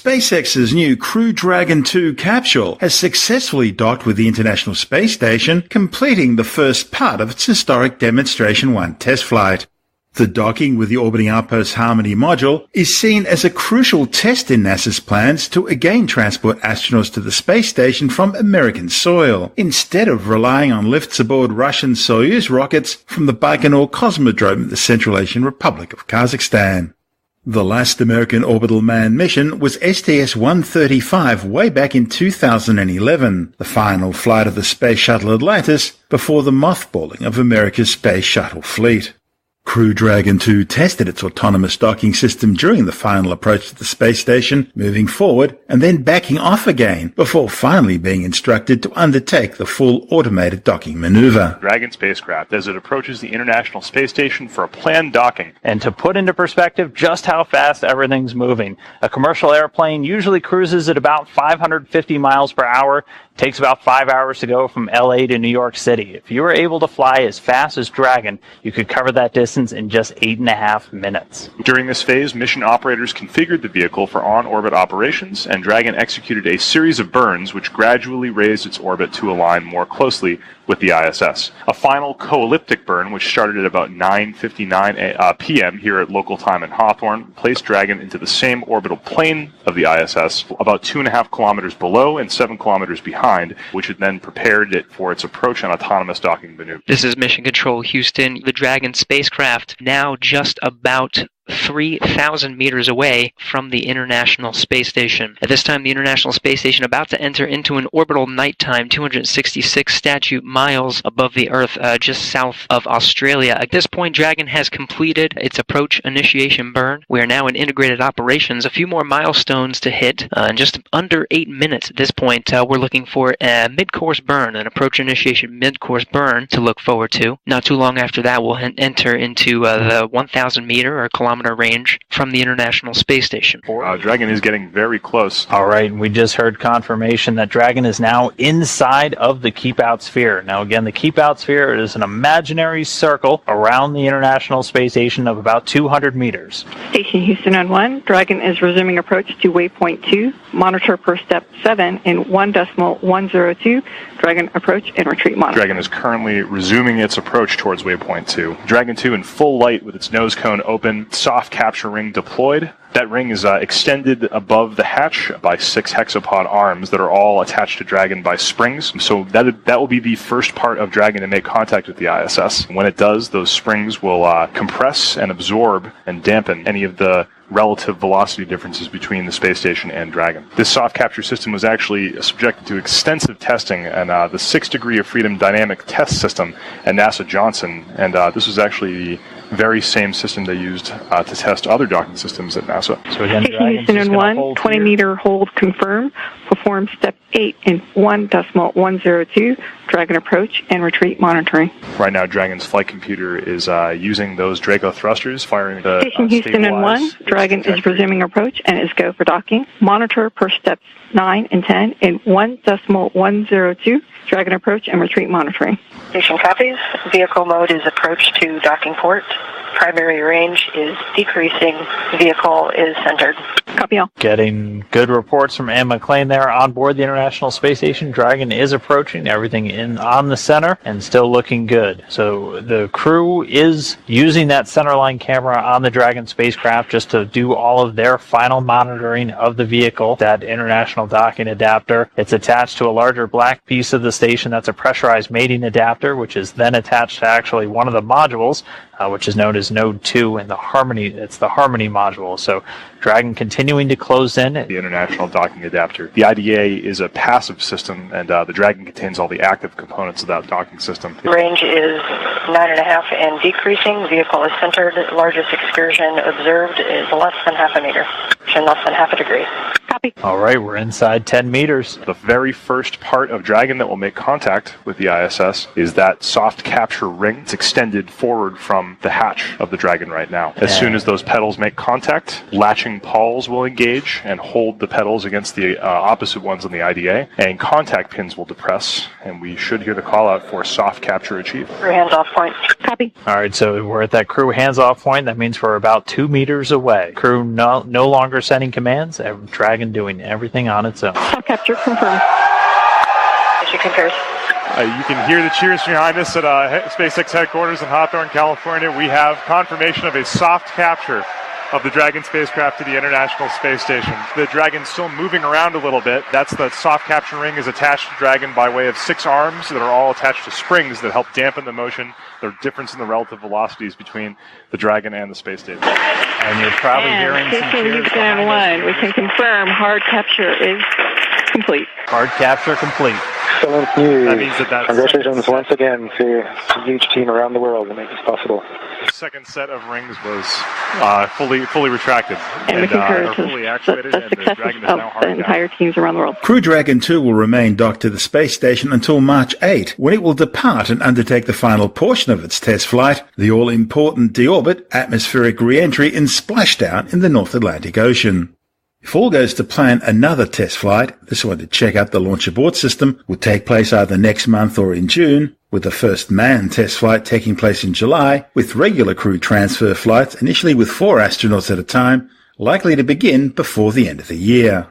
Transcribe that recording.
SpaceX's new Crew Dragon 2 capsule has successfully docked with the International Space Station, completing the first part of its historic Demonstration 1 test flight. The docking with the orbiting outpost Harmony module is seen as a crucial test in NASA's plans to again transport astronauts to the space station from American soil, instead of relying on lifts aboard Russian Soyuz rockets from the Baikonur Cosmodrome in the Central Asian Republic of Kazakhstan. The last American orbital manned mission was STS-135 way back in 2011, the final flight of the Space Shuttle Atlantis before the mothballing of America's Space Shuttle fleet. Crew Dragon 2 tested its autonomous docking system during the final approach to the space station, moving forward and then backing off again, before finally being instructed to undertake the full automated docking maneuver. Dragon spacecraft as it approaches the International Space Station for a planned docking. And to put into perspective just how fast everything's moving, a commercial airplane usually cruises at about 550 miles per hour. Takes about 5 hours to go from LA to New York City. If you were able to fly as fast as Dragon, you could cover that distance in just 8.5 minutes. During this phase, mission operators configured the vehicle for on-orbit operations, and Dragon executed a series of burns which gradually raised its orbit to align more closely with the ISS. A final co-elliptic burn, which started at about 9:59 p.m. here at local time in Hawthorne, placed Dragon into the same orbital plane of the ISS, about 2.5 kilometers below and 7 kilometers behind, which had then prepared it for its approach and autonomous docking maneuver. This is Mission Control Houston. The Dragon spacecraft now just about 3,000 meters away from the International Space Station. At this time, the International Space Station about to enter into an orbital nighttime 266 statute miles above the Earth, just south of Australia. At this point, Dragon has completed its approach initiation burn. We are now in integrated operations. A few more milestones to hit. In just under 8 minutes at this point, we're looking for a mid-course burn, an approach initiation mid-course burn to look forward to. Not too long after that, we'll enter into the 1,000 meter or kilometer range from the International Space Station. Dragon is getting very close. All right, we just heard confirmation that Dragon is now inside of the keep-out sphere. Now again, the keep-out sphere is an imaginary circle around the International Space Station of about 200 meters. Station Houston on 1, Dragon is resuming approach to waypoint 2, monitor per step 7 in 1.102, Dragon approach and retreat monitor. Dragon is currently resuming its approach towards waypoint 2. Dragon 2 in full light with its nose cone open, soft capture ring deployed. That ring is extended above the hatch by 6 hexapod arms that are all attached to Dragon by springs. So that will be the first part of Dragon to make contact with the ISS. When it does, those springs will compress and absorb and dampen any of the relative velocity differences between the space station and Dragon. This soft capture system was actually subjected to extensive testing and the 6 degree of freedom dynamic test system at NASA Johnson, and this was actually the very same system they used to test other docking systems at NASA. So again, Station Houston in 1, 20-meter hold confirmed. Perform step 8 in 1.102, Dragon approach and retreat monitoring. Right now, Dragon's flight computer is using those Draco thrusters, firing the Station Houston in 1, Dragon is resuming approach and is go for docking. Monitor per steps 9 and 10 in 1.102, Dragon approach and retreat monitoring. Station copies. Vehicle mode is approach to docking port. Primary range is decreasing. Vehicle is centered. Copy all. Getting good reports from Ann McClain there on board the International Space Station. Dragon is approaching, everything in on the center and still looking good. So the crew is using that centerline camera on the Dragon spacecraft just to do all of their final monitoring of the vehicle, that international docking adapter. It's attached to a larger black piece of the station that's a pressurized mating adapter, which is then attached to actually one of the modules, which is known as Node 2 in the Harmony. It's the Harmony module. So Dragon continuing to close in. The international docking adapter. The IDA is a passive system, and the Dragon contains all the active components of that docking system. Range is 9.5 and decreasing. Vehicle is centered. Largest excursion observed is less than half a meter, and less than half a degree. Copy. All right, we're inside 10 meters. The very first part of Dragon that will make contact with the ISS is that soft capture ring. It's extended forward from the hatch of the Dragon right now. As soon as those pedals make contact, latching pawls will engage and hold the pedals against the opposite ones on the IDA, and contact pins will depress, and we should hear the call out for soft capture achieved. Crew hands-off point. Copy. All right, so we're at that crew hands-off point. That means we're about 2 meters away. Crew no longer sending commands. Dragon Dragon doing everything on its own. Soft capture confirmed. Mission concurs. You can hear the cheers behind us at SpaceX headquarters in Hawthorne, California. We have confirmation of a soft capture of the Dragon spacecraft to the International Space Station. The Dragon's still moving around a little bit. That's the soft capture ring is attached to Dragon by way of 6 arms that are all attached to springs that help dampen the motion, the difference in the relative velocities between the Dragon and the space station. And you're probably hearing some cheers behind us. We can confirm hard capture is complete. Hard capture complete. Excellent news. That means that's Congratulations once again to the huge team around the world to make this possible. the second set of rings was fully retracted And we concur to fully actuated, the and the successes Dragon is now of hard the entire teams around the world. Crew Dragon 2 will remain docked to the space station until March 8, when it will depart and undertake the final portion of its test flight, the all-important deorbit atmospheric re-entry and splashdown in the North Atlantic Ocean. If all goes to plan, another test flight, this one to check out the launch abort system, will take place either next month or in June, with the first manned test flight taking place in July, with regular crew transfer flights, initially with 4 astronauts at a time, likely to begin before the end of the year.